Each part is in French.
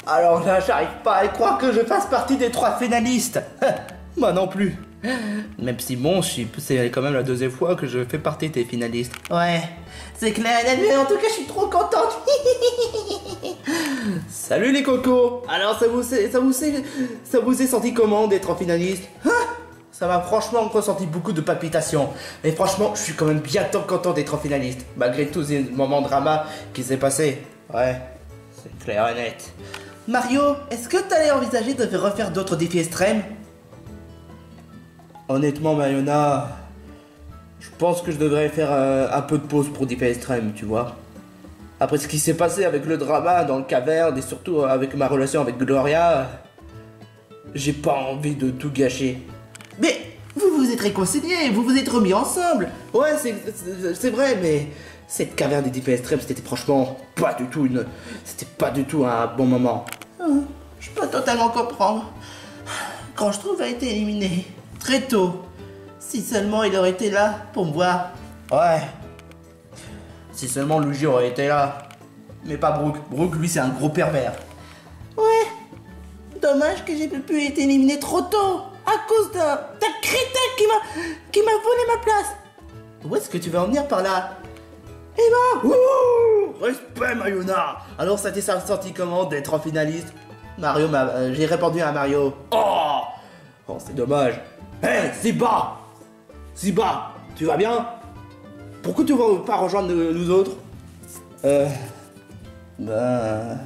Alors là, j'arrive pas à y croire que je fasse partie des 3 finalistes. Moi non plus. Même si bon, c'est quand même la 2e fois que je fais partie des finalistes. Ouais, c'est clair, mais en tout cas, je suis trop contente. Salut les cocos. Alors, ça vous est senti comment d'être en finaliste? Ça m'a franchement ressenti beaucoup de palpitations. Mais franchement, je suis quand même bien content d'être en finaliste. Malgré tous ces moments de drama qui s'est passé. Ouais, c'est clair et net. Mario, est-ce que t'allais envisager de refaire d'autres défis extrêmes? Honnêtement, Mayona, je pense que je devrais faire un peu de pause pour défis extrêmes, tu vois. Après ce qui s'est passé avec le drama dans le caverne et surtout avec ma relation avec Gloria, j'ai pas envie de tout gâcher. Mais vous vous êtes réconciliés, vous vous êtes remis ensemble. Ouais, c'est vrai, mais cette caverne des défis extrêmes, c'était franchement c'était pas du tout un bon moment. Je peux totalement comprendre. Quand je trouve a été éliminé très tôt, si seulement il aurait été là pour me voir. Ouais. Si seulement Luigi aurait été là. Mais pas Brooke. Brooke, lui, c'est un gros pervers. Ouais. Dommage que j'ai pu être éliminé trop tôt. À cause d'un crétin qui m'a volé ma place. Où est-ce que tu vas en venir par là? Eh ben... Ouh, respect, Mayona. Alors, ça t'est senti comment d'être en finaliste? Mario j'ai répondu à Mario. Oh, c'est dommage. Hé, Ziba, tu vas bien? Pourquoi tu vas pas rejoindre nous autres? Ben...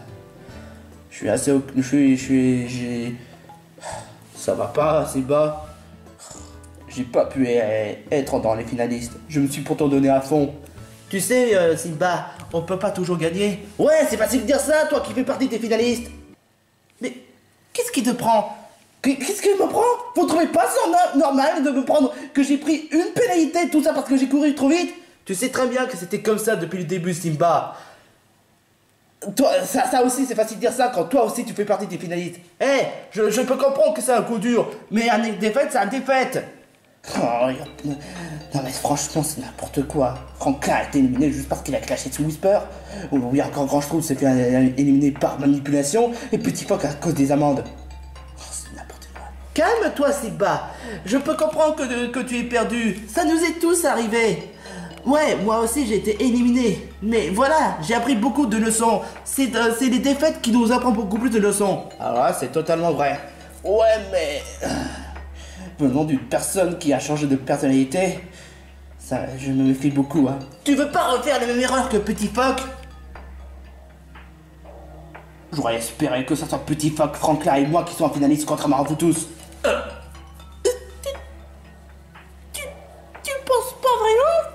Je suis assez... Ça va pas, Ziba. J'ai pas pu être dans les finalistes. Je me suis pourtant donné à fond. Tu sais, Simba, on peut pas toujours gagner. Ouais, c'est facile de dire ça, toi qui fais partie des finalistes. Mais qu'est-ce qui te prend? Qu'est-ce qui me prend? Vous trouvez pas ça normal de me prendre que j'ai pris une pénalité, tout ça parce que j'ai couru trop vite? Tu sais très bien que c'était comme ça depuis le début, Simba. Toi, ça aussi, c'est facile de dire ça quand toi aussi tu fais partie des finalistes. Je peux comprendre que c'est un coup dur, mais une défaite, c'est une défaite. Oh, non mais franchement, c'est n'importe quoi. Franklin a été éliminé juste parce qu'il a clashé sous Whisper. Oui, encore Grand Schtroumpf s'est fait éliminer par manipulation. Et Petit Foc à cause des amendes. Oh, c'est n'importe quoi. Calme-toi, Simba. Je peux comprendre que tu es perdu. Ça nous est tous arrivé. Ouais, moi aussi j'ai été éliminé. Mais voilà, j'ai appris beaucoup de leçons. C'est les défaites qui nous apprennent beaucoup plus de leçons. Alors là, c'est totalement vrai. Ouais, mais... venant d'une personne qui a changé de personnalité, ça, je me méfie beaucoup, hein. Tu veux pas refaire les mêmes erreurs que Petit Foc? J'aurais espéré que ça soit Petit Foc, Franklin et moi qui sont en finaliste contrairement à vous tous. Tu penses pas vraiment?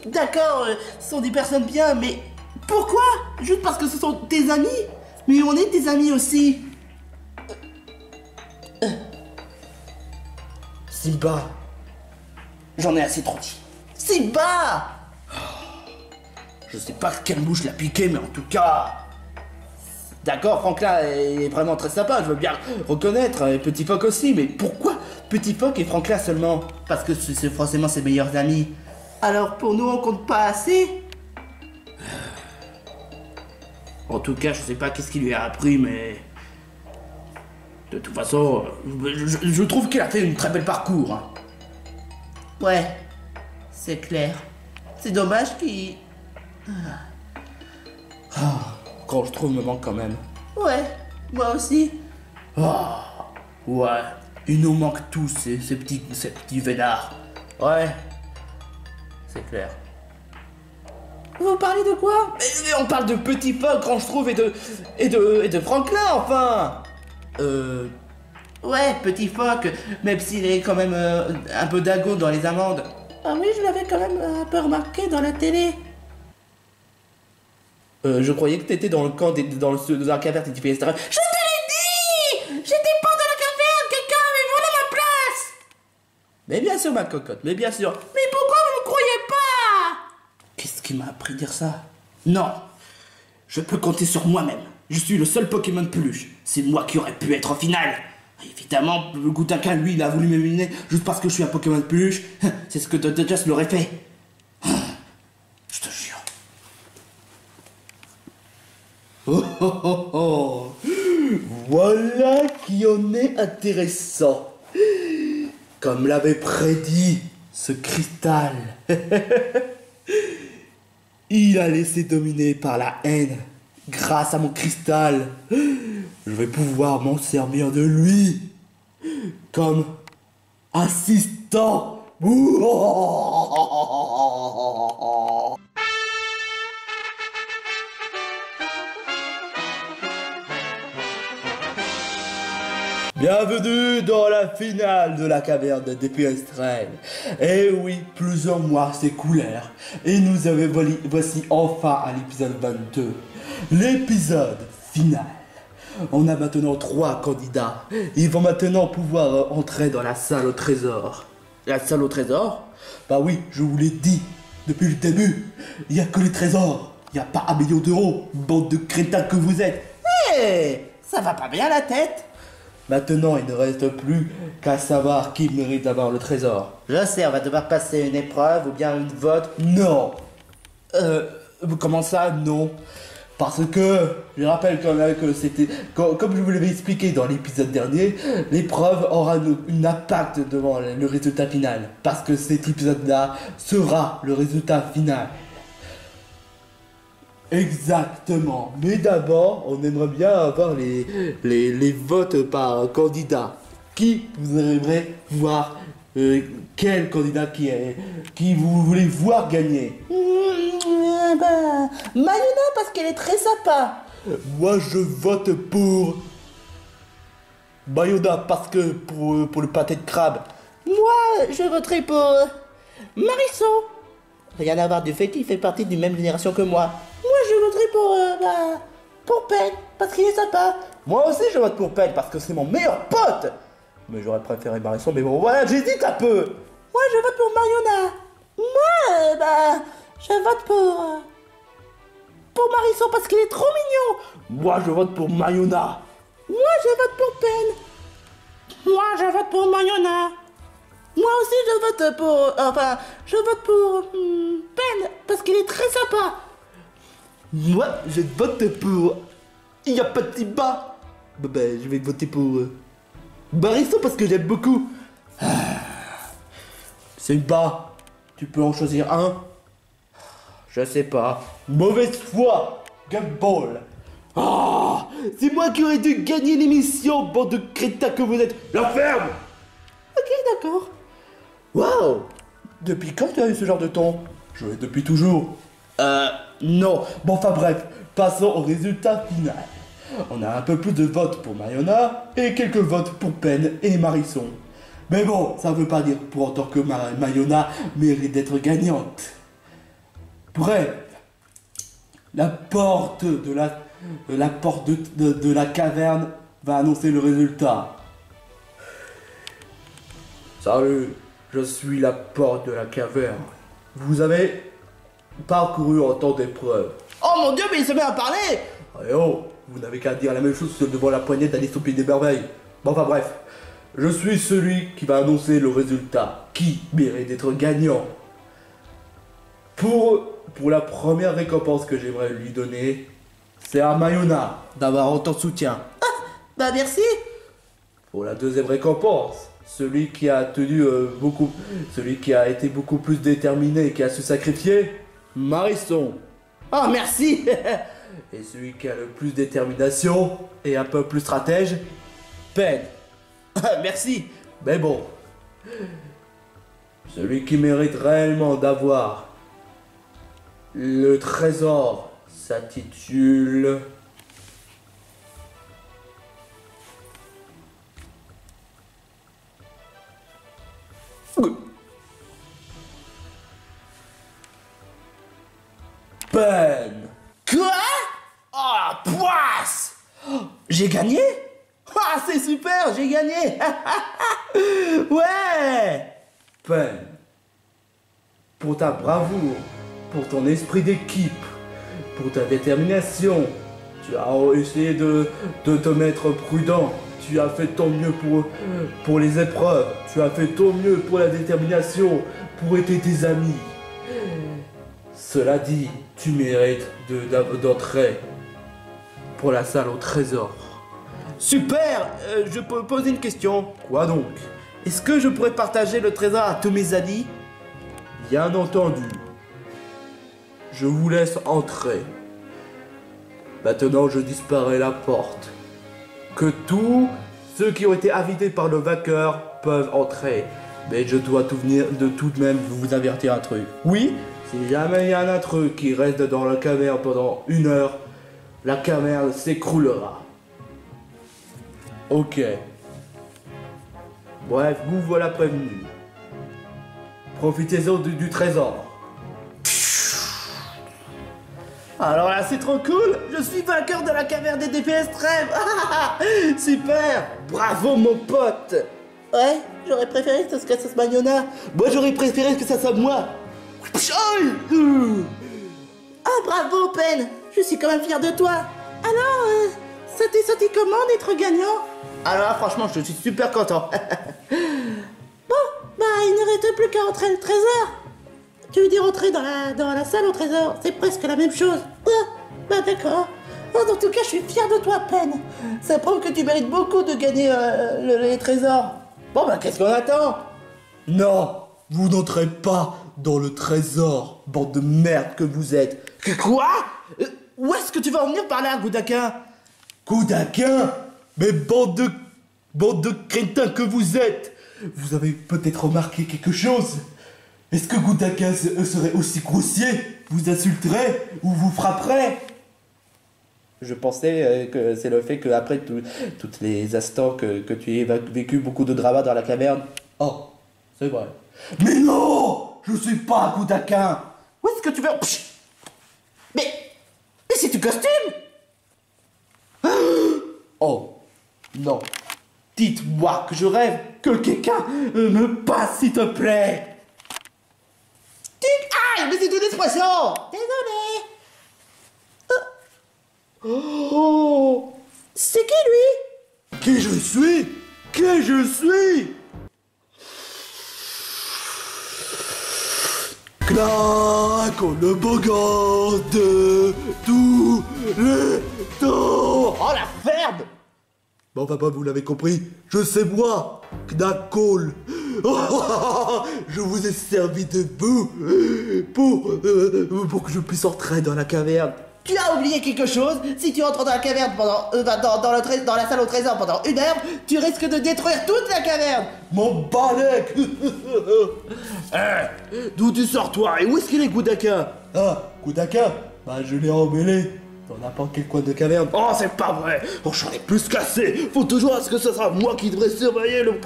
D'accord, ce sont des personnes bien, mais pourquoi? Juste parce que ce sont tes amis? Mais on est tes amis aussi. Simba, j'en ai assez trop dit. Simba! Je sais pas quelle mouche l'a piqué, mais en tout cas... D'accord, Franklin est vraiment très sympa, je veux bien reconnaître, et Petit Foc aussi, mais pourquoi Petit Foc et Franklin seulement? Parce que c'est forcément ses meilleurs amis. Alors pour nous, on compte pas assez? En tout cas, je sais pas qu'est-ce qu'il lui a appris, mais... De toute façon, je trouve qu'il a fait une très belle parcours. Hein. Ouais, c'est clair. C'est dommage qu'il... Quand je trouve me manque quand même. Ouais, moi aussi. Ouais, il nous manque tous ces petits vénards. Ouais, c'est clair. Vous parlez de quoi? Mais on parle de Petit Foc, Grand Schtroumpf et de Franklin, enfin. Ouais, Petit Foc, même s'il est quand même un peu dago dans les amendes. Ah oui, je l'avais quand même un peu remarqué dans la télé. Je croyais que t'étais dans le camp, dans la caverne des défis extrêmes. Je te l'ai dit! J'étais pas dans la caverne, quelqu'un avait volé ma place! Mais bien sûr, ma cocotte, mais bien sûr. Mais pourquoi vous me croyez pas? Qu'est-ce qui m'a appris à dire ça? Non, je peux compter sur moi-même. Je suis le seul Pokémon peluche. C'est moi qui aurais pu être en finale. Évidemment, le Goutakin, lui, il a voulu m'éliminer juste parce que je suis un Pokémon peluche. C'est ce que Dodgers l'aurait fait. Je te jure. Oh, oh, oh, oh. Voilà qui en est intéressant. Comme l'avait prédit ce cristal. Il a laissé dominer par la haine. Grâce à mon cristal, je vais pouvoir m'en servir de lui comme assistant. Bienvenue dans la finale de la caverne des Pipistrelles. Et oui, plusieurs mois s'écoulèrent et nous voici enfin à l'épisode 22. L'épisode final. On a maintenant 3 candidats. Ils vont maintenant pouvoir entrer dans la salle au trésor. La salle au trésor? Bah oui, je vous l'ai dit depuis le début. Il n'y a que les trésors. Il n'y a pas 1 million d'euros, bande de crétins que vous êtes. Hé, ça va pas bien la tête? Maintenant, il ne reste plus qu'à savoir qui mérite d'avoir le trésor. Je sais, on va devoir passer une épreuve ou bien une vote. Non. Comment ça, non? Parce que, je rappelle quand même que c'était, comme je vous l'avais expliqué dans l'épisode dernier, l'épreuve aura un impact devant le résultat final. Parce que cet épisode-là sera le résultat final. Exactement. Mais d'abord, on aimerait bien avoir les votes par candidat. Qui vous aimeriez voir, quel candidat qui vous voulez voir gagner? Mayona parce qu'elle est très sympa. Moi je vote pour Mayona parce que pour le pâté de crabe. Moi je voterai pour Marisson. Rien à voir du fait qu'il fait partie d'une même génération que moi. Moi je voterai pour Pen parce qu'il est sympa. Moi aussi je vote pour Pen parce que c'est mon meilleur pote. Mais j'aurais préféré Marisson, mais bon voilà, j'hésite un peu. Moi je vote pour Mayona. Moi je vote pour Marisson parce qu'il est trop mignon. Moi je vote pour Mayona. Moi je vote pour Pen. Moi je vote pour Mayona. Moi aussi je vote pour... je vote pour Pen parce qu'il est très sympa. Moi je vote pour... Il n'y a pas de débat. Je vais voter pour... Marisson parce que j'aime beaucoup. C'est bas. Tu peux en choisir un. Je sais pas. Mauvaise foi. Gumball. Ah, c'est moi qui aurais dû gagner l'émission, bande de crétins que vous êtes. La ferme. Ok, d'accord. Waouh. Depuis quand tu as eu ce genre de ton? Je l'ai depuis toujours. Non. Bon, enfin bref. Passons au résultat final. On a un peu plus de votes pour Mayona et quelques votes pour Pen et Marisson. Mais bon, ça veut pas dire pour autant que Mayona mérite d'être gagnante. Bref, la porte de la caverne va annoncer le résultat. Salut, je suis la porte de la caverne. Vous avez parcouru autant d'épreuves. Oh mon dieu, mais il se met à parler. Eh oh, vous n'avez qu'à dire la même chose devant la poignée d'Alice au Pays des Merveilles. Bon, enfin bref, je suis celui qui va annoncer le résultat. Qui mérite d'être gagnant? Pour la première récompense que j'aimerais lui donner, c'est à Mayona d'avoir autant de soutien. Ah, bah merci. Pour la deuxième récompense, celui qui a été beaucoup plus déterminé et qui a su sacrifier, Marisson. Ah, merci. Et celui qui a le plus de détermination et un peu plus stratège, Pen. Merci. Mais bon, celui qui mérite réellement d'avoir le trésor s'intitule Pen. Quoi? Ah, poisse. J'ai gagné? Ah, c'est super, j'ai gagné. Ouais. Pen, pour ta bravoure, pour ton esprit d'équipe, pour ta détermination, tu as essayé de te mettre prudent. Tu as fait ton mieux pour les épreuves. Tu as fait ton mieux pour la détermination, pour aider tes amis. Cela dit, tu mérites d'entrer pour la salle au trésor. Super, je peux poser une question. Quoi donc? Est-ce que je pourrais partager le trésor à tous mes amis? Bien entendu. Je vous laisse entrer. Maintenant, je disparais la porte. Que tous ceux qui ont été invités par le vainqueur peuvent entrer. Mais je dois tout de même vous avertir un truc. Oui, si jamais il y a un intrus qui reste dans la caverne pendant 1 heure, la caverne s'écroulera. Ok. Bref, vous voilà prévenus. Profitez-en du trésor. Alors là, c'est trop cool. Je suis vainqueur de la caverne des DPS Trêve. Super. Bravo, mon pote. Ouais, j'aurais préféré que ça soit Magnona. Moi, j'aurais préféré que ça soit moi. Ah, bravo, Pen. Je suis quand même fier de toi. Alors, ça t'est senti comment d'être gagnant? Alors là, franchement, je suis super content. Bon, bah, il ne reste plus qu'à rentrer le trésor. Tu veux dire rentrer dans la salle au trésor? C'est presque la même chose. Bah, d'accord. En tout cas, je suis fier de toi, Pen. Ça prouve que tu mérites beaucoup de gagner les trésors. Bon, bah, qu'est-ce qu'on attend? Non, vous n'entrez pas dans le trésor, bande de merde que vous êtes. Quoi? Où est-ce que tu vas en venir par là, Goudaquin? Goudaquin? Mais bande de crétins que vous êtes! Vous avez peut-être remarqué quelque chose? Est-ce que Goudaquin serait aussi grossier? Vous insulterait ou vous frapperait? Je pensais que c'est le fait qu'après tous les instants que tu aies vécu beaucoup de drama dans la caverne. Oh, c'est vrai. Mais non! Je suis pas Goudaquin! Où est-ce que tu veux... Mais c'est du costume! Oh, non. Dites-moi que je rêve, que quelqu'un me passe, s'il te plaît. Aïe, mais c'est une expression. Désolé. Oh, c'est qui lui? Qui je suis? Qui je suis? Claque, le beau gosse de tous les temps. Oh la ferme. Bon, papa, vous l'avez compris, je sais moi, Knackle. Je vous ai servi de boue pour que je puisse entrer dans la caverne. Tu as oublié quelque chose? Si tu entres dans la caverne pendant dans la salle au trésor pendant 1 heure, tu risques de détruire toute la caverne. Mon balèque. D'où tu sors toi? Et où est-ce qu'il est, Goudaquin? Ah, Goudaquin? Bah, je l'ai emmêlé dans n'importe quel coin de caverne. Oh, c'est pas vrai. Oh, j'en ai plus cassé. Faut toujours à ce que ce sera moi qui devrais surveiller le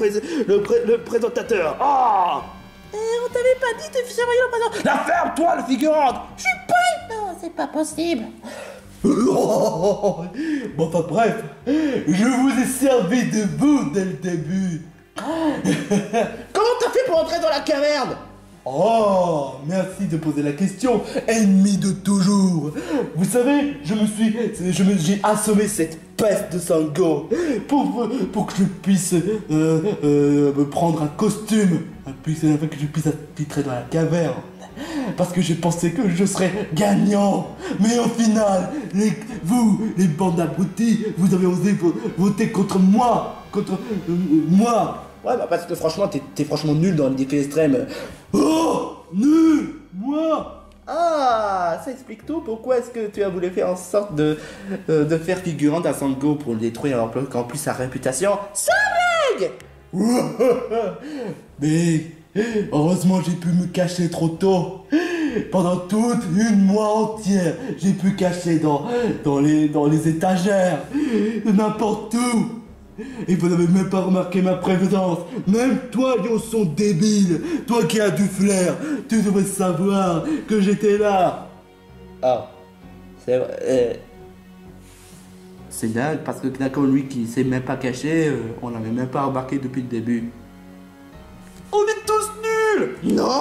présentateur. Ah. On t'avait pas dit de surveiller le présentateur. La ferme-toi, le figurante. Je suis pas... Non, c'est pas possible. Bon, enfin bref, je vous ai servi de vous dès le début. Comment t'as fait pour entrer dans la caverne? Oh, merci de poser la question, ennemi de toujours. Vous savez, j'ai assommé cette peste de Sango pour que je puisse me prendre un costume, afin que je puisse infiltrer dans la caverne. Parce que j'ai pensé que je serais gagnant. Mais au final, vous, les bandes d'abrutis, vous avez osé voter contre moi. Ouais, bah parce que franchement, t'es franchement nul dans le défi extrême. Oh, nul, moi. Ah, ça explique tout. Pourquoi est-ce que tu as voulu faire en sorte de faire figurant d'un Sango pour le détruire alors qu'en plus sa réputation? Sans blague. Mais heureusement j'ai pu me cacher trop tôt. Pendant toute 1 mois entière, j'ai pu cacher dans les étagères, n'importe où. Et vous n'avez même pas remarqué ma présence. Même toi, Yonson débile, toi qui as du flair, tu devrais savoir que j'étais là. Ah, c'est vrai. C'est dingue parce que Knackle, lui, qui s'est même pas caché, on l'avait même pas remarqué depuis le début. On est tous nuls. Non.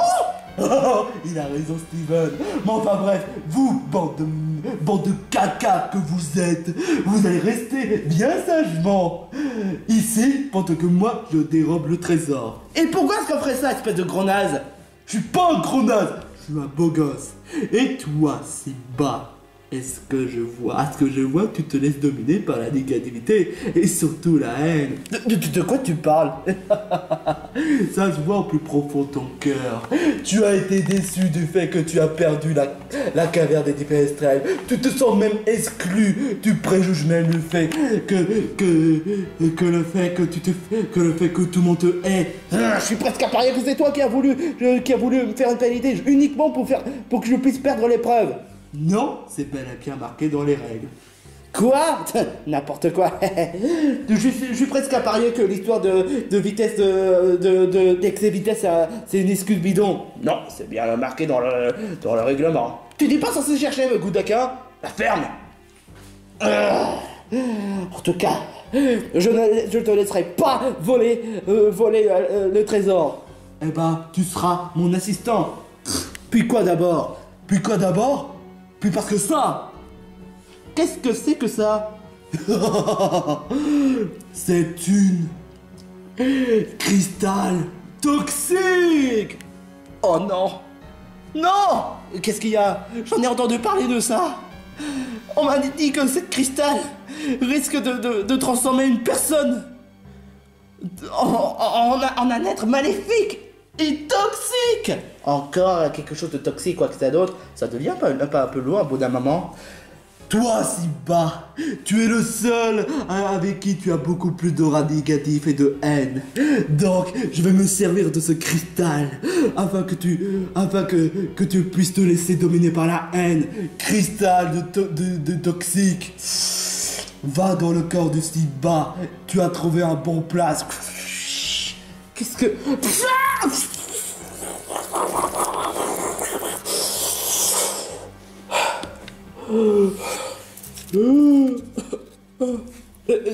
Il a raison, Steven. Mais enfin bref, vous, bande de caca que vous êtes, vous allez rester bien sagement ici pendant que moi je dérobe le trésor. Et pourquoi est-ce qu'on ferait ça, espèce de gros naze? Je suis pas un gros naze, je suis un beau gosse. Et toi, Simba, Est-ce que je vois que tu te laisses dominer par la négativité et surtout la haine? De quoi tu parles? Ça se voit au plus profond de ton cœur. Tu as été déçu du fait que tu as perdu la caverne des types extrêmes. Tu te sens même exclu. Tu préjuges même le fait que tout le monde te hait. Je suis presque à parier que c'est toi qui a voulu me faire une telle idée uniquement pour que je puisse perdre l'épreuve. Non, c'est bel et bien marqué dans les règles. Quoi? N'importe quoi. je suis presque à parier que l'histoire de vitesse d'excès vitesse, c'est une excuse bidon. Non, c'est bien marqué dans le règlement. Tu n'es pas censé chercher, Gudaka. La ferme. En tout cas, je te laisserai pas voler le trésor. Eh ben, tu seras mon assistant. Puis quoi d'abord? Puis parce que ça. Qu'est-ce que c'est que ça? C'est une cristal toxique. Oh non. Non. Qu'est-ce qu'il y a? J'en ai entendu parler de ça. On m'a dit que cette cristal risque de transformer une personne en un être maléfique et toxique. Encore quelque chose de toxique, quoi que c'est d'autre. Ça devient pas un peu loin au bout d'un moment. Toi, Simba, tu es le seul avec qui tu as beaucoup plus d'aura négatif et de haine. Donc, je vais me servir de ce cristal afin que tu puisses te laisser dominer par la haine. Cristal de toxique. Va dans le corps de Simba. Tu as trouvé un bon place. Qu'est-ce que...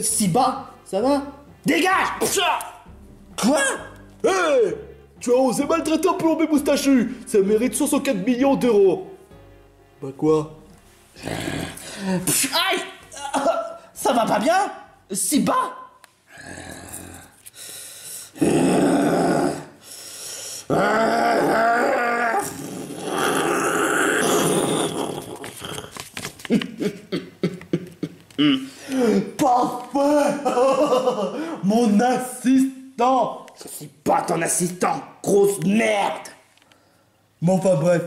Simba, ça va? Dégage! Quoi? Hey! Tu as osé maltraiter un plombé moustachu! Ça mérite 64 millions d'euros! Bah quoi? Aïe! Ça va pas bien? Simba? Parfait. Mon assistant. Je suis pas ton assistant, grosse merde. Mais enfin bref,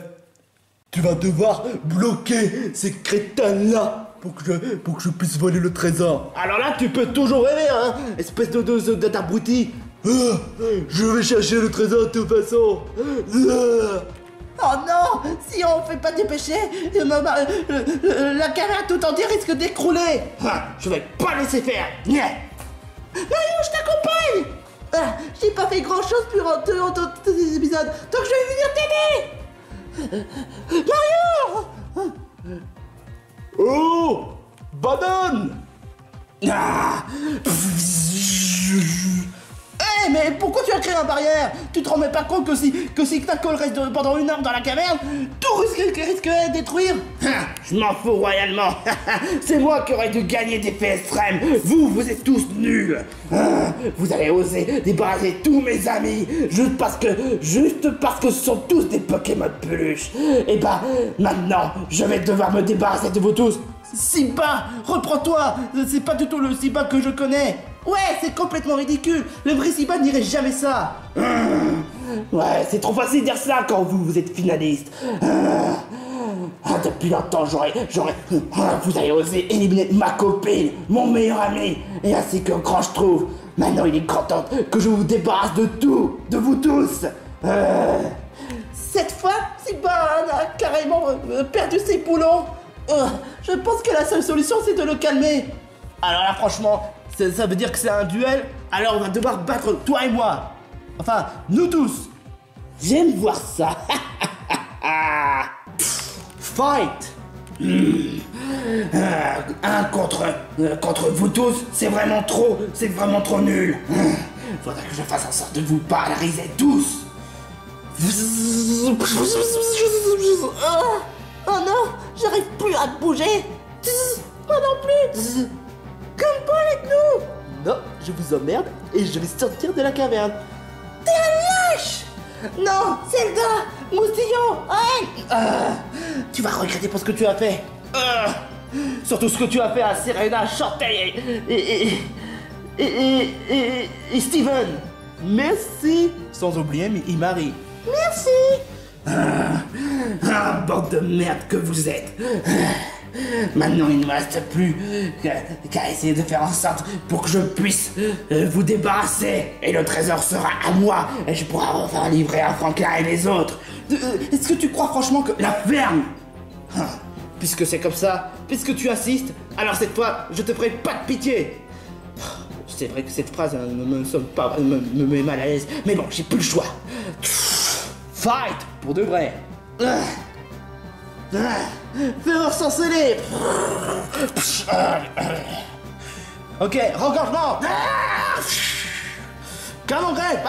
tu vas devoir bloquer ces crétins-là pour que je puisse voler le trésor. Alors là, tu peux toujours rêver, hein, espèce d'abruti. Je vais chercher le trésor de toute façon. Oh non! Si on fait pas dépêcher, la caverne tout entière risque d'écrouler! Je vais pas laisser faire! Mario, je t'accompagne! J'ai pas fait grand chose durant tous ces épisodes, donc je vais venir t'aider! Mario! Oh! Banane! Hey, mais pourquoi tu as créé une barrière? Tu te rends même pas compte que si Knuckles reste pendant une heure dans la caverne, tout risquerait de détruire? Je m'en fous royalement. C'est moi qui aurais dû gagner des faits extrêmes. Vous êtes tous nuls. Vous avez osé débarrasser tous mes amis juste parce que ce sont tous des Pokémon peluches. Et bah, maintenant, je vais devoir me débarrasser de vous tous. Simba, reprends-toi. C'est pas du tout le Simba que je connais. Ouais, c'est complètement ridicule. Le vrai Simba n'irait jamais ça. Ouais, c'est trop facile de dire ça quand vous êtes finaliste. Depuis longtemps, vous avez osé éliminer ma copine, mon meilleur ami, et ainsi qu'un grand je trouve. Maintenant, il est grand temps que je vous débarrasse de tout, de vous tous. Cette fois, Simba a carrément perdu ses boulons. Je pense que la seule solution, c'est de le calmer. Alors là, franchement, ça veut dire que c'est un duel. Alors on va devoir battre toi et moi. Enfin, nous tous. J'aime voir ça. Fight. Un contre vous tous, c'est vraiment trop nul. Faudrait que je fasse en sorte de vous polariser tous. Oh non, j'arrive plus à bouger. Moi non plus. Come pas avec nous. Non, je vous emmerde et je vais sortir de la caverne. T'es un lâche. Non, Zelda, Moustillon, tu vas regretter pour ce que tu as fait. Surtout ce que tu as fait à Serena, Chantal et Steven. Merci. Sans oublier Imari. Merci. Bande de merde que vous êtes. Maintenant, il ne me reste plus qu'à essayer de faire en sorte pour que je puisse vous débarrasser. Et le trésor sera à moi. Et je pourrai refaire livrer à Franklin et les autres. Est-ce que tu crois franchement que la ferme, puisque c'est comme ça, puisque tu assistes, alors cette fois, je te ferai pas de pitié. C'est vrai que cette phrase me met mal à l'aise. Mais bon, j'ai plus le choix. Fight pour de vrai. Fais-moi s'enceler. Ok, rengorgement. Canon grêle.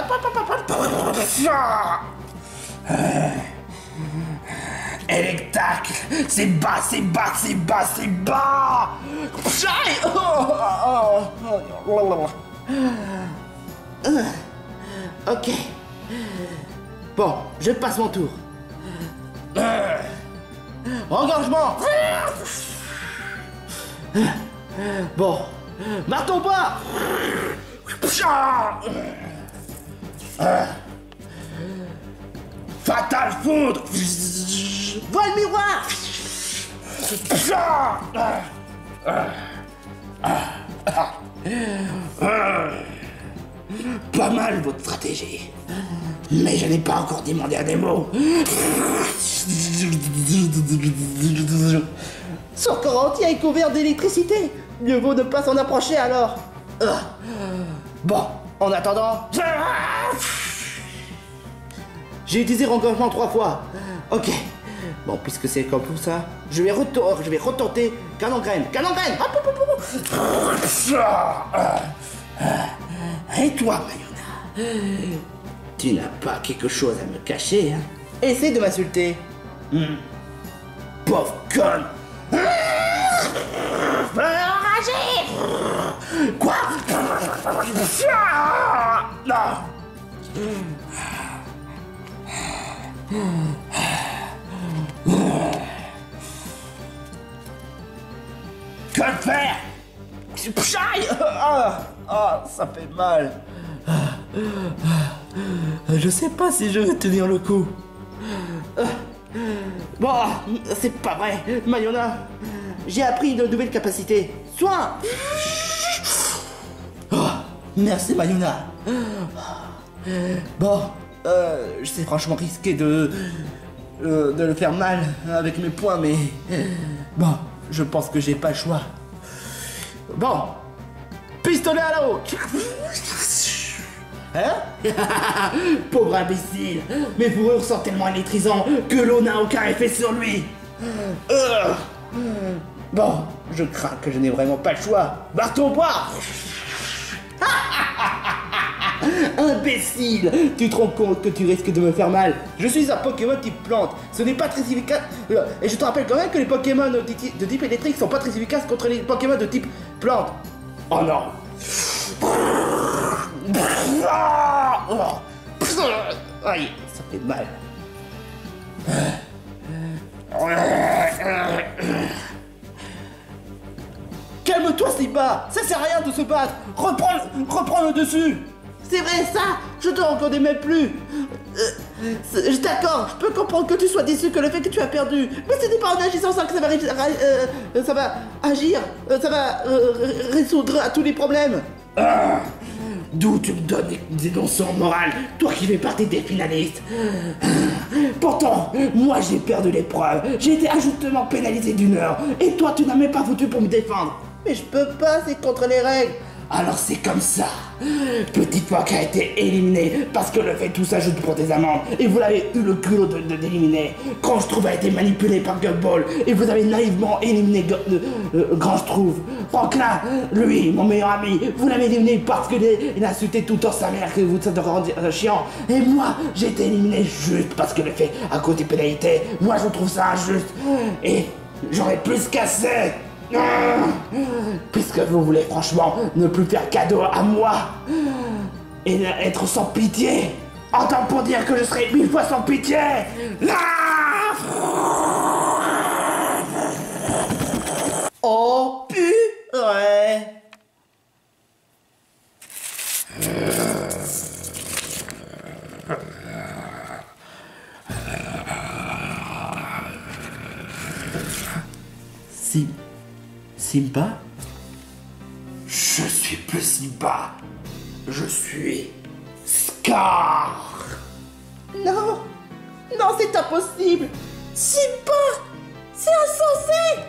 Électacle. C'est bas, c'est bas, c'est bas, c'est bas. Ok. Bon, je passe mon tour. Engagement. Bon, marteau bas. Fatal foudre. Voile miroir. Pas mal votre stratégie. Mais je n'ai pas encore demandé à des mots. Son corps entier est couvert d'électricité. Mieux vaut ne pas s'en approcher alors. Bon, en attendant... J'ai utilisé engagement 3 fois. Ok. Bon, puisque c'est comme ça, je vais retenter canon graine. Canon graine. Et toi, Mayona, tu n'as pas quelque chose à me cacher, hein? Essaie de m'insulter. Pauvre conne. Enragé. Quoi? Non. Que faire? Ça fait mal. Je sais pas si je vais tenir le coup. Bon, c'est pas vrai, Mayona. J'ai appris une nouvelle capacité. Soin. Merci, Mayona. Bon, c'est franchement risqué de le faire mal avec mes poings, mais bon, je pense que j'ai pas le choix. Bon, pistolet à l'eau. Hein? Pauvre imbécile. Mes fourrures sont tellement électrisantes que l'eau n'a aucun effet sur lui. Bon, je crains que je n'ai vraiment pas le choix. Marteau au bois. Imbécile. Tu te rends compte que tu risques de me faire mal. Je suis un Pokémon type plante. Ce n'est pas très efficace. Et je te rappelle quand même que les Pokémon de type électrique sont pas très efficaces contre les Pokémon de type plante. Oh non. Aïe, ça fait mal. Calme-toi, Simba. Ça sert à rien de se battre. Reprends le dessus. C'est vrai ça. Je te reconnais même plus. D'accord, je peux comprendre que tu sois déçu que le fait que tu as perdu. Mais ce n'est pas en agissant ça que ça va agir. Ça va résoudre à tous les problèmes. D'où tu me donnes des leçons morales, toi qui fais partie des finalistes. Pourtant, moi j'ai perdu l'épreuve, j'ai été injustement pénalisé d'1 heure, et toi tu n'as même pas foutu pour me défendre. Mais je peux pas, c'est contre les règles. Alors c'est comme ça. Petit Poc a été éliminé parce que le fait tout s'ajoute pour tes amendes. Et vous l'avez eu le culot de l'éliminer. Grand Schtrouve a été manipulé par Gumball. Et vous avez naïvement éliminé Grand Schtrouve. Franklin, lui, mon meilleur ami, vous l'avez éliminé parce qu'il a insulté tout le temps sa mère que vous êtes rendu chiant. Et moi, j'ai été éliminé juste parce que le fait à côté pénalité. Moi je trouve ça injuste. Et j'aurais plus cassé. Puisque vous voulez franchement ne plus faire cadeau à moi et être sans pitié, entends pour dire que je serai 1000 fois sans pitié. Oh, purée. Simba? Je suis plus Simba. Je suis Scar. Non, non, c'est impossible. Simba, c'est insensé.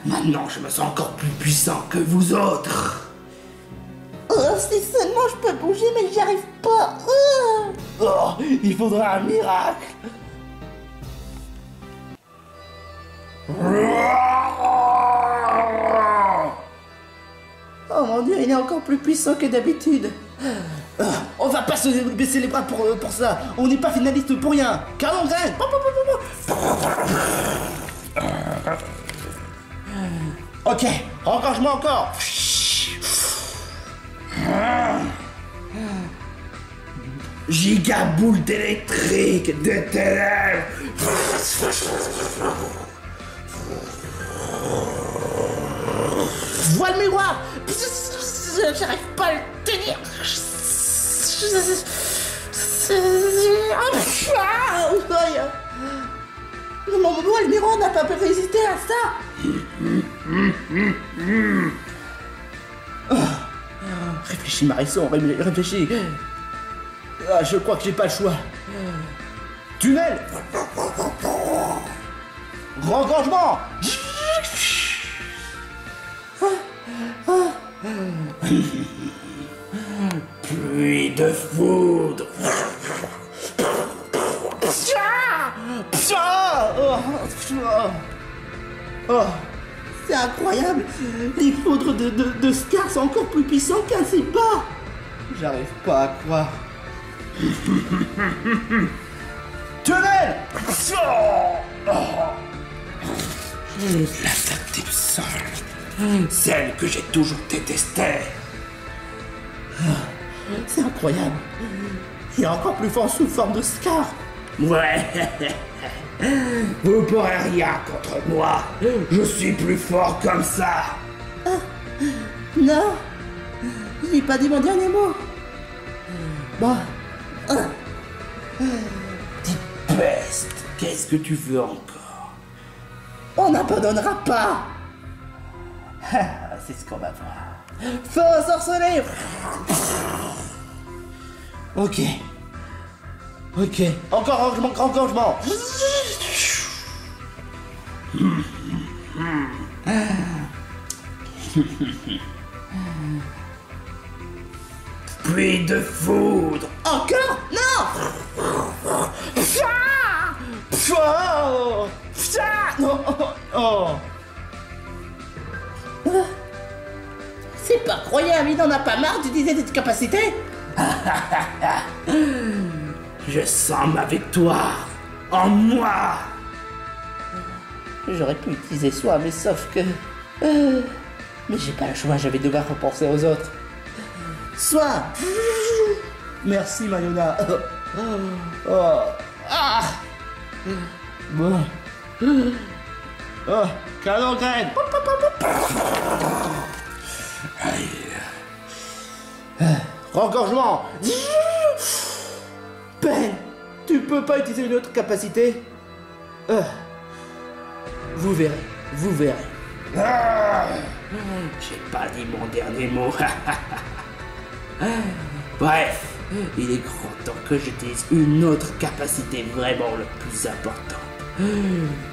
Maintenant, je me sens encore plus puissant que vous autres. Oh, si seulement je peux bouger, mais j'y arrive pas. Oh, il faudra un miracle. Oh mon Dieu, il est encore plus puissant que d'habitude. On va pas se baisser les bras pour ça. On n'est pas finaliste pour rien. Canon graine. Ok, engagement encore. Giga boule électrique de ténèbres. Vois le miroir. J'arrive pas à le tenir. Moi, le miroir n'a pas pu résister à ça. Réfléchis, Marisson, réfléchis. Ah, je crois que j'ai pas le choix. Tunnel. Rengorgement. Pluie de foudre. Oh, c'est incroyable. Les foudres de Scar sont encore plus puissants qu'un Simba. J'arrive pas à croire. Tunnel. L'attaque des sols. Celle que j'ai toujours détestée. C'est incroyable. Il est encore plus fort sous forme de Scar. Ouais. Vous pourrez rien contre moi. Je suis plus fort comme ça. Non. Je n'ai pas dit mon dernier mot. Bon. Petite peste. Qu'est-ce que tu veux encore? On n'abandonnera pas. C'est ce qu'on va voir. Feu ensorcelé. Ok. Ok. Encore engagement. Pluie de foudre. Encore? Non. Non. Oh. C'est pas croyable, il n'en a pas marre d'utiliser cette capacité. Je sens ma victoire en moi. J'aurais pu utiliser soi, mais sauf que... mais j'ai pas le choix, je vais devoir repenser aux autres. Soit. Merci, Mayona. Oh. Ah. Bon. Oh, canon graine. Rengorgement. Ben, tu peux pas utiliser une autre capacité? Vous verrez, vous verrez. J'ai pas dit mon dernier mot. Bref, il est grand temps que j'utilise une autre capacité vraiment le plus importante.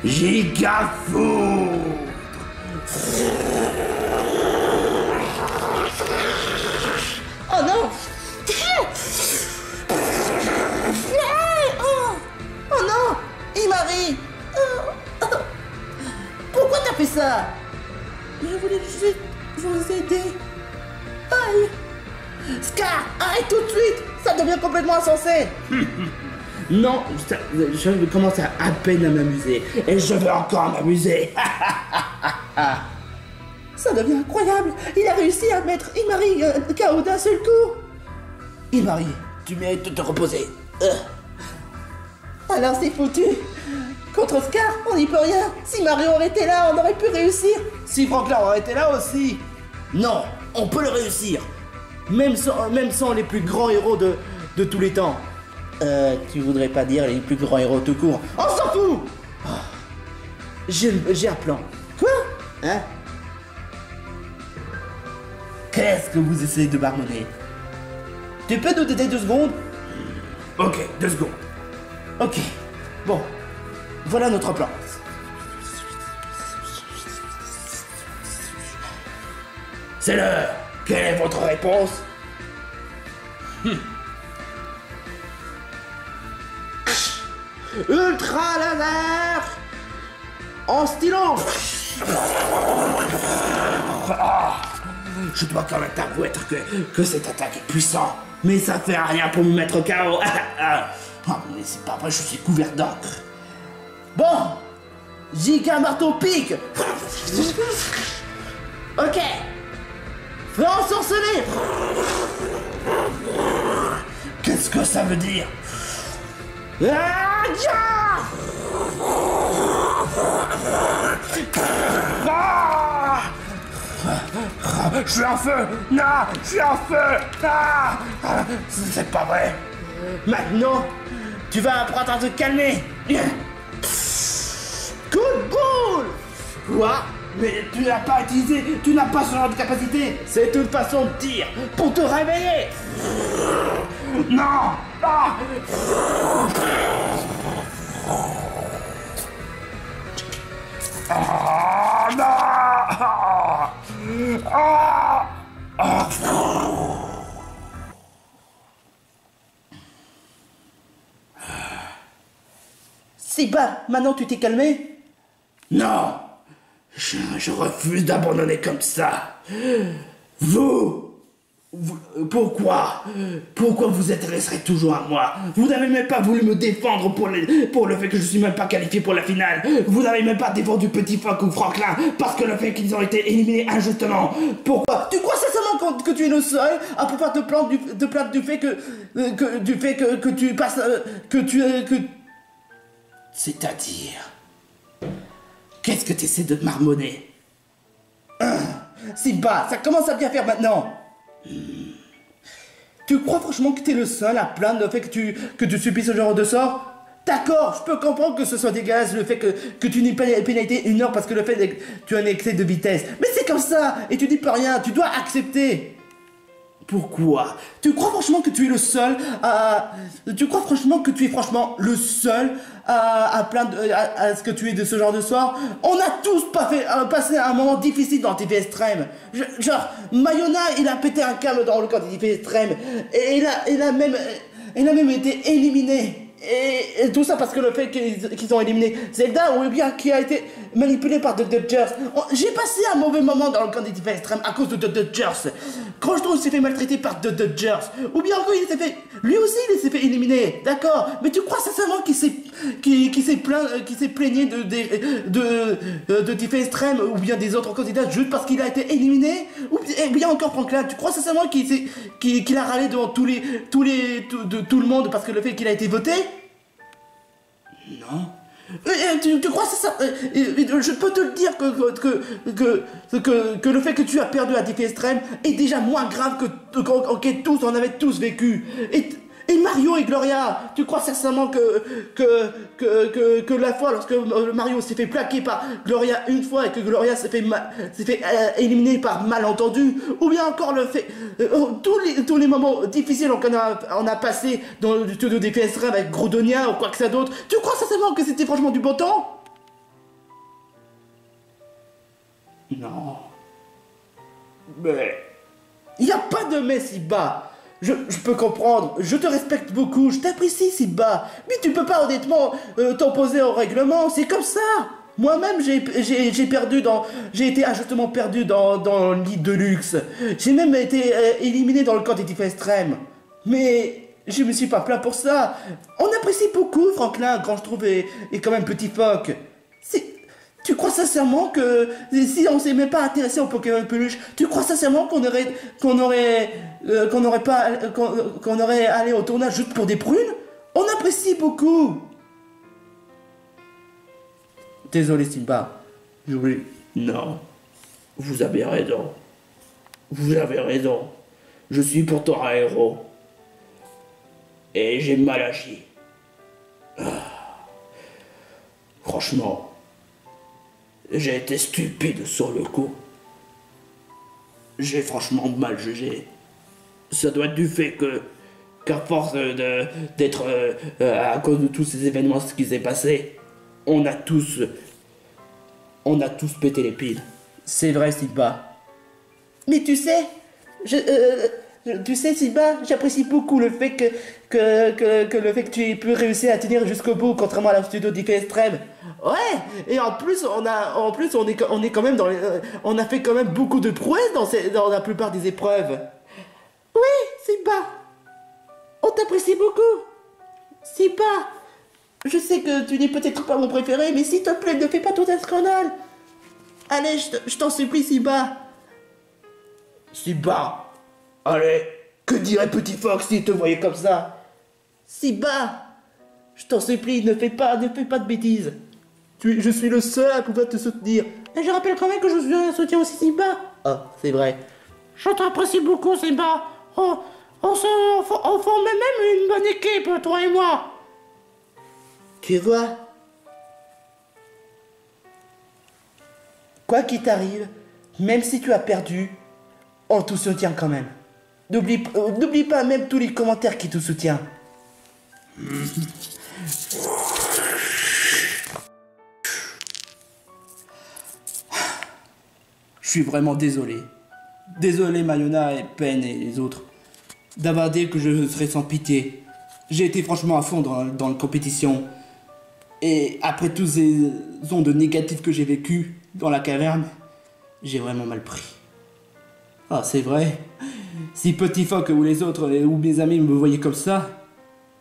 Giga foudre. Oh non. Oh non, Imari. Pourquoi t'as fait ça? Je voulais juste vous aider. Aïe. Scar, arrête tout de suite. Ça devient complètement insensé. Non, je commence à peine à m'amuser. Et je veux encore m'amuser. Ça devient incroyable. Il a réussi à mettre Imari KO d'un seul coup. Imari, tu mérites de te reposer. Alors c'est foutu. Contre Oscar, on n'y peut rien. Si Mario aurait été là, on aurait pu réussir. Si Franklin aurait été là aussi. Non, on peut le réussir. Même sans les plus grands héros de tous les temps. Tu voudrais pas dire les plus grands héros tout court. On s'en fout. Oh. J'ai un plan. Quoi? Hein? Qu'est-ce que vous essayez de marmonner? Tu peux nous aider 2 secondes? Ok, 2 secondes. Ok, bon. Voilà notre plan. C'est l'heure. Quelle est votre réponse? Ultra laser en stylo. Je dois quand même t'avouer que cette attaque est puissante, mais ça fait rien pour me mettre KO. Mais c'est pas vrai, je suis couvert d'encre. Bon, JK marteau pique. Ok. Feu ensorcelé. Qu'est-ce que ça veut dire? Je suis en feu. Non, je suis en feu. C'est pas vrai. Maintenant, tu vas apprendre à te calmer. Coup de boule. Quoi? Mais tu n'as pas utilisé, tu n'as pas ce genre de capacité. C'est une façon de dire pour te réveiller. Non. Ah. Ah, non. Ah. Ah. C'est bas, maintenant tu t'es calmé? Non. Je refuse d'abandonner comme ça. Pourquoi vous intéresserez toujours à moi? Vous n'avez même pas voulu me défendre pour le fait que je suis même pas qualifié pour la finale. Vous n'avez même pas défendu Petit Foc ou Franklin parce que le fait qu'ils ont été éliminés injustement. Pourquoi? Tu crois sincèrement que tu es le seul à pouvoir te plaindre du fait que tu passes c'est-à-dire? Qu'est-ce que tu essaies de marmonner? Simba, ça commence à bien faire maintenant. Tu crois franchement que t'es le seul à plaindre le fait que tu subis ce genre de sort? D'accord, je peux comprendre que ce soit dégueulasse le fait que tu n'aies pas pénalité 1 heure parce que le fait que tu as un excès de vitesse. Mais c'est comme ça, et tu dis pas rien, tu dois accepter. Pourquoi? Tu crois franchement que tu es le seul à... Tu crois franchement que tu es franchement le seul à plaindre à ce que tu es de ce genre de sort? On a tous passé un moment difficile dans TF Extrême. Genre, Mayona, il a pété un câble dans le camp de TF Extrême. Et il a même été éliminé. Et tout ça parce que le fait qu'ils ont éliminé Zelda ou bien qui a été manipulé par The Dodgers. J'ai passé un mauvais moment dans le camp des TF Extrême à cause de The Dodgers. Crochetron s'est fait maltraiter par The Dodgers. Ou bien encore lui aussi il s'est fait éliminer. D'accord. Mais tu crois sincèrement qu'il s'est plaigné de TF Extrême ou bien des autres candidats juste parce qu'il a été éliminé? Ou bien encore Franklin, tu crois sincèrement qu'il a râlé devant tout le monde parce que le fait qu'il a été voté? Non. Tu crois ça? Je peux te le dire que le fait que tu as perdu à TF Extrême est déjà moins grave que tous on avait tous vécu. Et Mario et Gloria, tu crois sincèrement que la fois lorsque Mario s'est fait plaquer par Gloria une fois et que Gloria s'est fait éliminer par malentendu, ou bien encore le fait tous les moments difficiles qu'on a passé dans le studio des PS avec Groudonia ou quoi que ça d'autre, tu crois sincèrement que c'était franchement du bon temps? Non. Mais il n'y a pas de mais si bas. Je peux comprendre, je te respecte beaucoup, je t'apprécie Simba, mais tu peux pas honnêtement t'opposer au règlement, c'est comme ça. Moi-même j'ai été injustement perdu dans le lit de luxe. J'ai même été éliminé dans le camp des TF Extrême. Mais je me suis pas plaint pour ça. On apprécie beaucoup Franklin, quand je trouve, et quand même Petit Foc. Tu crois sincèrement que si on s'est même pas intéressé au Pokémon peluche, tu crois sincèrement qu'on aurait allé au tournage juste pour des prunes? On apprécie beaucoup. Désolé, Simba. J'oublie. Non, vous avez raison. Vous avez raison. Je suis pourtant un héros. Et j'ai mal agi. Franchement, j'ai été stupide sur le coup. J'ai franchement mal jugé. Ça doit être du fait qu'à force d'être à cause de tous ces événements, ce qui s'est passé, on a tous pété les piles. C'est vrai, Simba. Mais tu sais, tu sais, Simba, j'apprécie beaucoup le fait que le fait que tu aies pu réussir à tenir jusqu'au bout, contrairement à la studio d'Ife Extrême. Ouais, et en plus, on est quand même on a fait quand même beaucoup de prouesses dans la plupart des épreuves. Oui, Simba, on t'apprécie beaucoup. Simba, je sais que tu n'es peut-être pas mon préféré, mais s'il te plaît, ne fais pas tout un scandale. Allez, je t'en supplie, Simba. Simba, allez, que dirait Petit Fox s'il te voyait comme ça? Simba, je t'en supplie, ne fais pas de bêtises. Je suis le seul à pouvoir te soutenir. Et je rappelle quand même que je suis un soutien aussi, Simba. Ah, c'est vrai. Je t'apprécie beaucoup, Simba. On forme même une bonne équipe, toi et moi. Tu vois, quoi qu'il t'arrive, même si tu as perdu, on te soutient quand même. N'oublie pas même tous les commentaires qui te soutiennent. Je suis vraiment désolé. Désolé Mayona et Pen et les autres. D'avoir dit que je serais sans pitié. J'ai été franchement à fond dans la compétition. Et après tous ces ondes négatives que j'ai vécues dans la caverne, j'ai vraiment mal pris. Ah, c'est vrai. Si Petit Phoque ou les autres, ou mes amis me voyaient comme ça,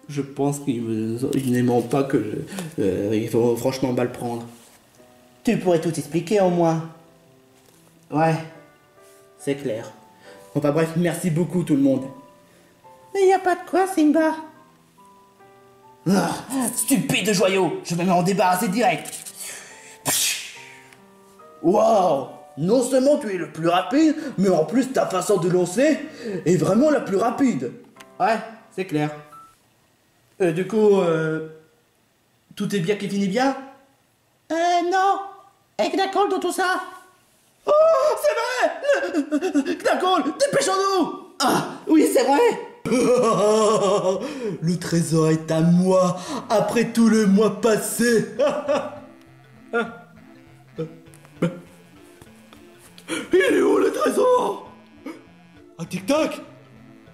je pense qu'ils n'aimeront pas que il faut franchement mal prendre. Tu pourrais tout expliquer au moins. Ouais, c'est clair. Enfin bref, merci beaucoup tout le monde. Mais y a pas de quoi, Simba. Ah, stupide joyau, je vais m'en débarrasser direct. Waouh, non seulement tu es le plus rapide, mais en plus ta façon de lancer est vraiment la plus rapide. Ouais, c'est clair. Du coup, tout est bien qui finit bien? Non. Et Knuckles dans tout ça? Oh, c'est vrai! Knuckles, dépêchons-nous! Ah, oui, c'est vrai! Le trésor est à moi, après tout le mois passé! Il est où le trésor? Un tic-tac?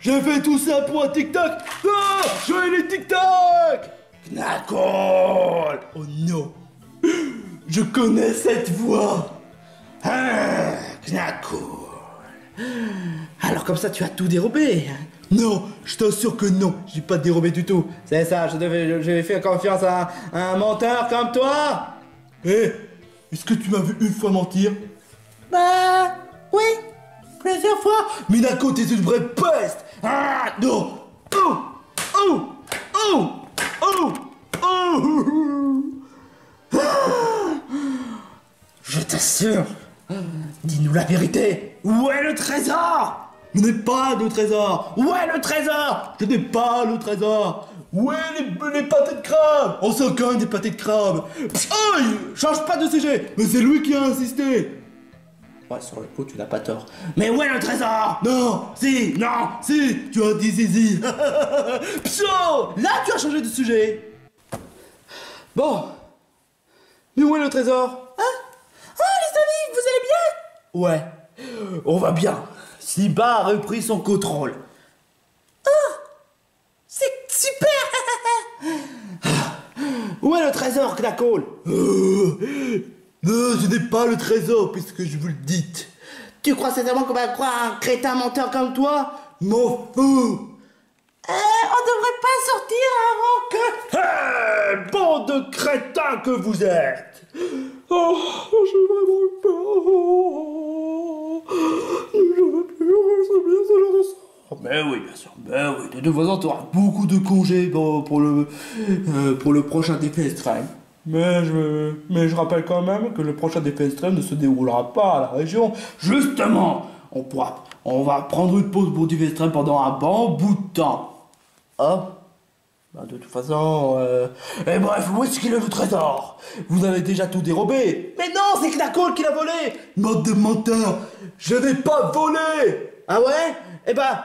J'ai fait tout ça pour un tic-tac? Ah! Joyeux les tic-tac! Knuckles! Oh non! Je connais cette voix! Ah, Knuckles! Alors comme ça tu as tout dérobé? Non, je t'assure que non, j'ai pas dérobé du tout. C'est ça, je vais faire confiance à un menteur comme toi. Eh, est-ce que tu m'as vu une fois mentir? Bah, oui, plusieurs fois. Minako, t'es une vraie peste. Ah, non. Oh, oh, oh, oh, oh. Je t'assure. Dis-nous la vérité. Où est le trésor? Je n'ai pas de trésor. Où est le trésor? Je n'ai pas le trésor. Où est les pâtés de crabe? On s'en cogne des pâtés de crabe. Aïe, change pas de sujet. Mais c'est lui qui a insisté. Ouais, sur le coup, tu n'as pas tort. Mais où est le trésor? Non, si, tu as dit zizi. Psho, là, tu as changé de sujet. Bon. Mais où est le trésor? Hein? Oh, les amis, vous allez bien? Ouais, on va bien. Simba a repris son contrôle. Oh, c'est super. Où est le trésor, Knuckles? Non, je n'ai pas le trésor puisque je vous le dis. Tu crois sincèrement qu'on va croire un crétin menteur comme toi? M'en fous. On devrait pas sortir avant que... Hey, bande de crétins que vous êtes! Oh, j'ai vraiment eu peur. Je veux plus recevoir ce genre de sort. Mais oui, bien sûr, mais oui. De toute façon, tu auras beaucoup de congés pour le prochain défi extrême. Mais je rappelle quand même que le prochain défi extrême ne se déroulera pas à la région. Justement, on va prendre une pause pour défi extrême pendant un bon bout de temps. Ah, bah de toute façon, et bref, où est-ce qu'il est le trésor? Vous avez déjà tout dérobé. Mais non, c'est Knackold qui l'a volé. Mode de menteur, je n'ai pas volé. Ah ouais? Eh ben...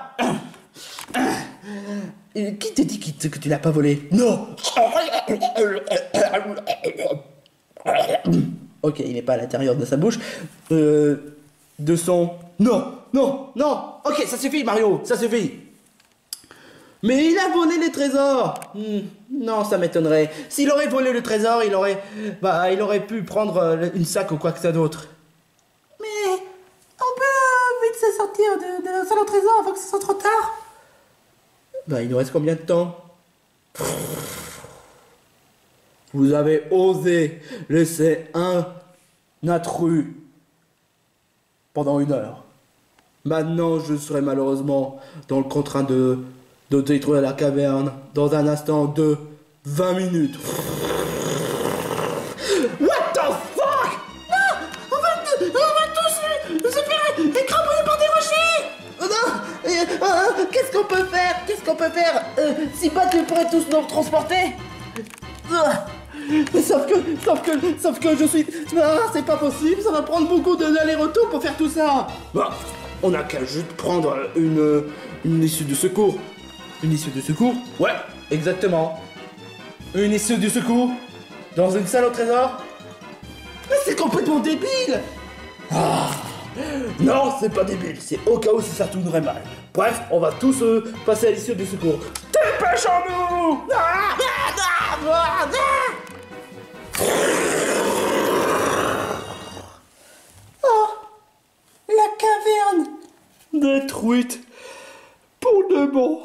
Qui te dit que tu l'as pas volé? Non. Ok, il n'est pas à l'intérieur de sa bouche. De son... Non. Ok, ça suffit, Mario, ça suffit. Mais il a volé les trésors. Non, ça m'étonnerait. S'il aurait volé le trésor, il aurait pu prendre une sac ou quoi que ce soit d'autre. Mais on peut vite se sortir de la salle au trésor avant que ce soit trop tard. Bah, il nous reste combien de temps? Vous avez osé laisser un intrus pendant 1 heure. Maintenant, je serai malheureusement dans le contraint de détruire la caverne dans un instant de 20 minutes. What the fuck? Non, on va tous se faire écrabouiller par des rochers. Non, qu'est-ce qu'on peut faire? Simba, tu pourrais tous nous transporter? Sauf que je suis... Non, c'est pas possible, ça va prendre beaucoup d'aller-retour pour faire tout ça. Bah, on a qu'à juste prendre une issue de secours. Une issue de secours? Ouais, exactement. Une issue de secours? Dans une salle au trésor? Mais c'est complètement débile! Ah, non, c'est pas débile, c'est au cas où si ça tournerait mal. Bref, on va tous passer à l'issue du secours. Dépêchons-nous! Oh, la caverne détruite pour de bon.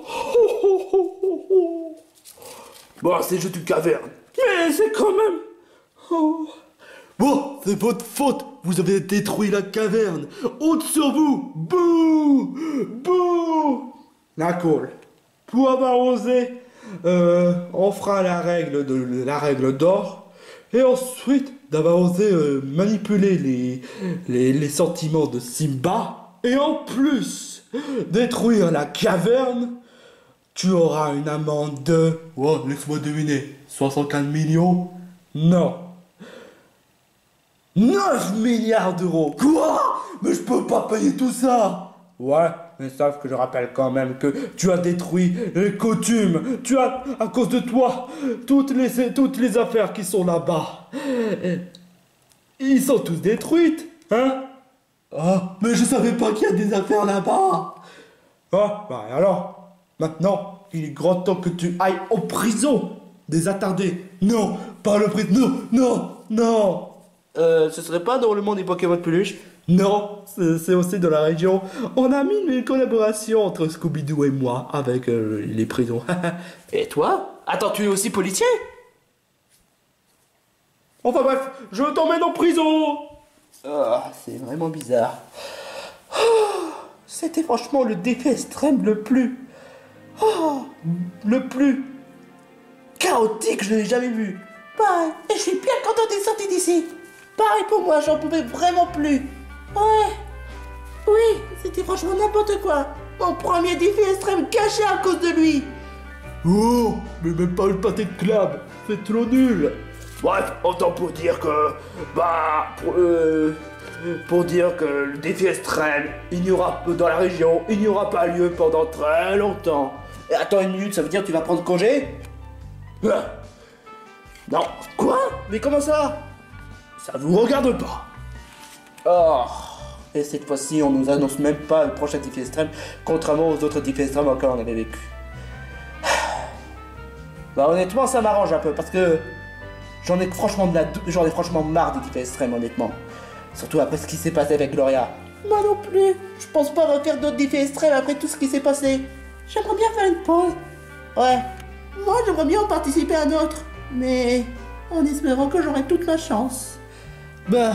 Bon, c'est juste une caverne, mais c'est quand même... Oh. Bon, c'est votre faute. Vous avez détruit la caverne. Honte sur vous. Bouh. Bouh. Knackold, pour avoir osé, on fera la règle d'or. Et ensuite, d'avoir osé manipuler les sentiments de Simba. Et en plus, détruire la caverne, tu auras une amende de... Oh, laisse-moi deviner. 64 millions? Non. 9 milliards d'euros. Quoi? Mais je peux pas payer tout ça. Ouais, mais sauf que je rappelle quand même que tu as détruit les coutumes. Tu as, à cause de toi, toutes les affaires qui sont là-bas. Ils sont tous détruites, hein? Ah, mais je savais pas qu'il y a des affaires là-bas. Ah, bah alors, maintenant, il est grand temps que tu ailles en prison. Des attardés. Non, pas le prison. Non. Ce serait pas dans le monde des Pokémon de peluche? Non, c'est aussi de la région. On a mis une collaboration entre Scooby-Doo et moi avec les prisons. Et toi? Attends, tu es aussi policier? Enfin bref, je t'emmène en prison. Ah, c'est vraiment bizarre. C'était franchement le défi extrême le plus chaotique que je n'ai jamais vu. Pareil, et je suis bien content d'être sorti d'ici. Pareil pour moi, j'en pouvais vraiment plus. Ouais. Oui, c'était franchement n'importe quoi. Mon premier défi extrême gâché à cause de lui. Oh, mais même pas le pâté de crabe, c'est trop nul. Bref, autant pour dire que... pour dire que le défi extrême, dans la région, il n'y aura pas lieu pendant très longtemps. Et attends 1 minute, ça veut dire que tu vas prendre congé? Non. Quoi? Mais comment ça? Ça vous regarde pas. Oh. Et cette fois-ci, on nous annonce même pas le prochain défi extrême, contrairement aux autres défis extrêmes auxquels on avait vécu. Bah honnêtement, ça m'arrange un peu, parce que j'en ai franchement marre des défis extrêmes, honnêtement. Surtout après ce qui s'est passé avec Gloria. Moi non plus. Je pense pas refaire d'autres défis extrêmes après tout ce qui s'est passé. J'aimerais bien faire une pause. Ouais. Moi, j'aimerais bien en participer à d'autres. Mais en espérant que j'aurai toute ma chance. Bah...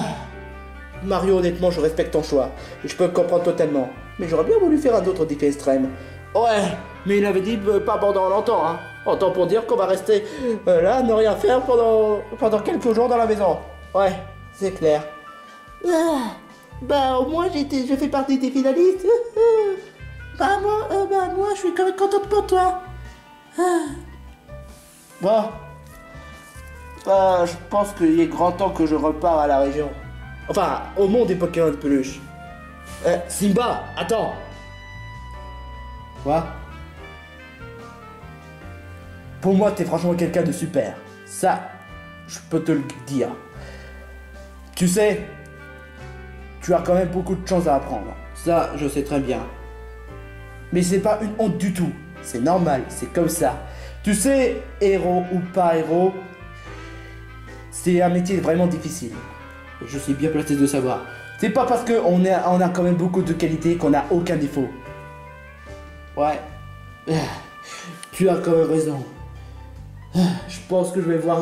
Mario, honnêtement, je respecte ton choix. Et je peux le comprendre totalement. Mais j'aurais bien voulu faire un autre défi extrême. Ouais, mais il avait dit pas pendant longtemps, hein. Autant pour dire qu'on va rester là, ne rien faire pendant quelques jours dans la maison. Ouais, c'est clair. Ah, bah au moins je fais partie des finalistes. Bah moi je suis quand même contente pour toi. Ah. Bon. Bah, je pense qu'il est grand temps que je repars à la région. Enfin, au monde des Pokémon de peluche. Simba, attends. Quoi? Pour moi, t'es franchement quelqu'un de super. Ça, je peux te le dire. Tu sais, tu as quand même beaucoup de choses à apprendre. Ça, je sais très bien. Mais c'est pas une honte du tout. C'est normal, c'est comme ça. Tu sais, héros ou pas héros, c'est un métier vraiment difficile. Je suis bien placé de savoir. C'est pas parce qu'on a quand même beaucoup de qualités qu'on n'a aucun défaut. Ouais. Tu as quand même raison. Je pense que je vais voir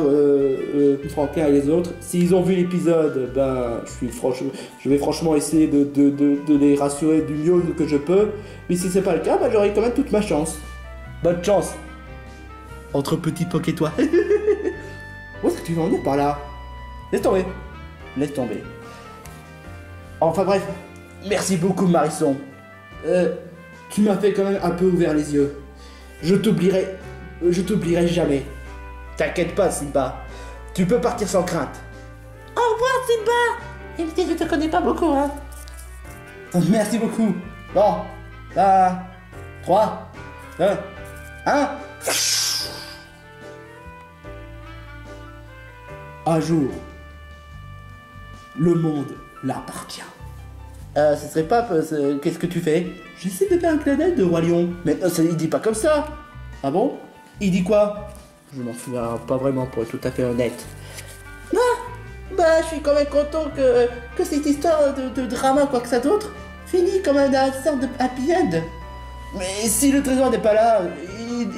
Franklin et les autres. S'ils ont vu l'épisode, ben, je vais franchement essayer de les rassurer du mieux que je peux. Mais si c'est pas le cas, ben, j'aurai quand même toute ma chance. Bonne chance. Entre petit Poké et toi. Où est-ce que tu veux en venir par là? Laisse tomber. Laisse tomber. Enfin bref, merci beaucoup Marisson. Tu m'as fait quand même un peu ouvert les yeux. Je t'oublierai jamais. T'inquiète pas Simba. Tu peux partir sans crainte. Au revoir Simba. Même si je te connais pas beaucoup, hein. Merci beaucoup. Bon, 3, 2, 1. Un jour, le monde l'appartient. Ce serait pas... Qu'est-ce que tu fais? J'essaie de faire un clin d'œil de Roi Lion. Mais il dit pas comme ça. Ah bon? Il dit quoi? Je m'en souviens pas vraiment pour être tout à fait honnête. Bah je suis quand même content que cette histoire de drama quoi que ça d'autre finit comme une sorte de happy end. Mais si le trésor n'est pas là,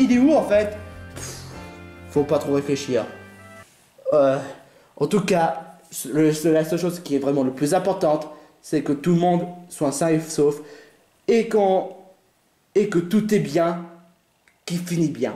il est où en fait? Faut pas trop réfléchir. En tout cas, la seule chose qui est vraiment le plus importante, c'est que tout le monde soit sain et sauf et que tout est bien, qui finit bien.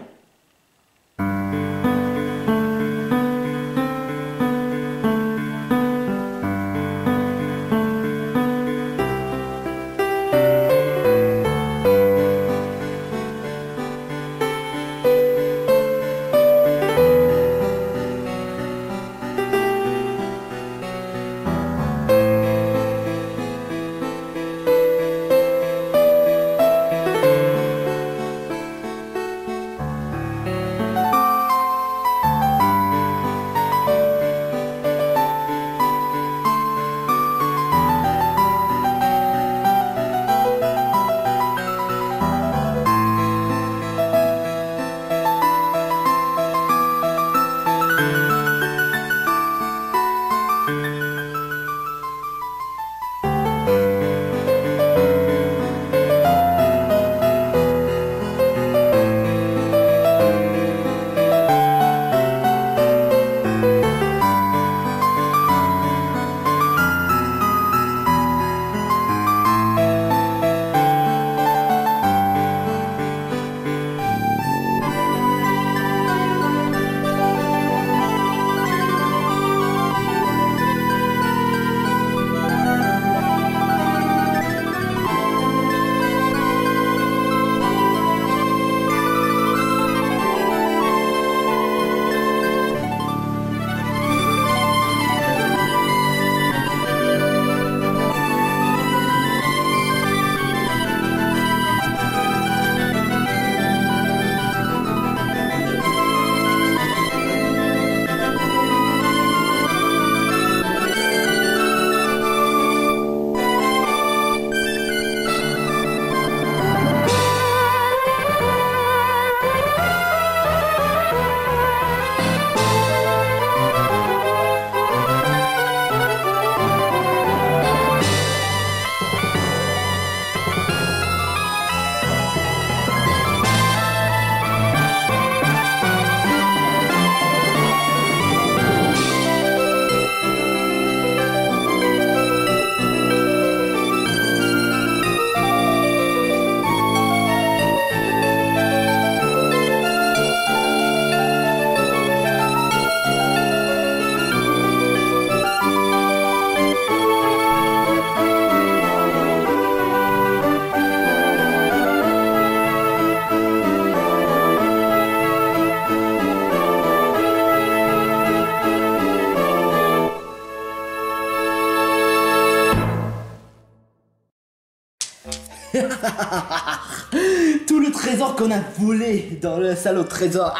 Tout le trésor qu'on a volé dans le salon de trésor.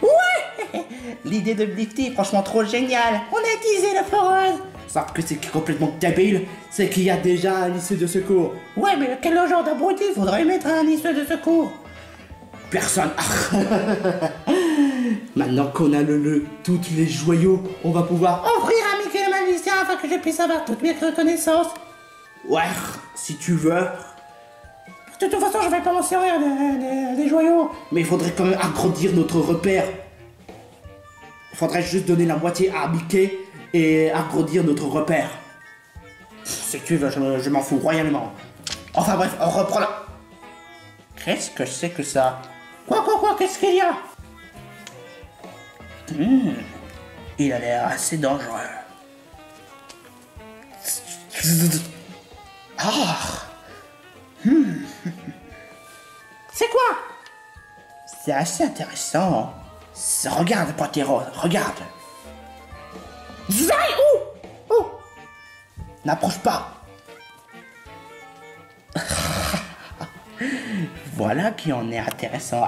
Ouais. L'idée de Blifty est franchement trop géniale. On a utilisé la foreuse. Sauf que c'est complètement débile, c'est qu'il y a déjà un lycée de secours. Ouais, mais quel genre d'abruti faudrait mettre un issue de secours? Personne. Maintenant qu'on a tous les joyaux, on va pouvoir... Offrir à Mickey le magicien afin que je puisse avoir toutes mes reconnaissances. Ouais, si tu veux. De toute façon, je vais pas m'en servir des joyaux. Mais il faudrait quand même agrandir notre repère. Il faudrait juste donner la moitié à Mickey et agrandir notre repère. Si tu veux, je m'en fous royalement. Enfin bref, on reprend la... Qu'est-ce que c'est que ça? Quoi, qu'est-ce qu'il y a? Il a l'air assez dangereux. Ah. C'est quoi? C'est assez intéressant. Regarde, Pontero, regarde. Zai, où? N'approche pas. Voilà qui en est intéressant.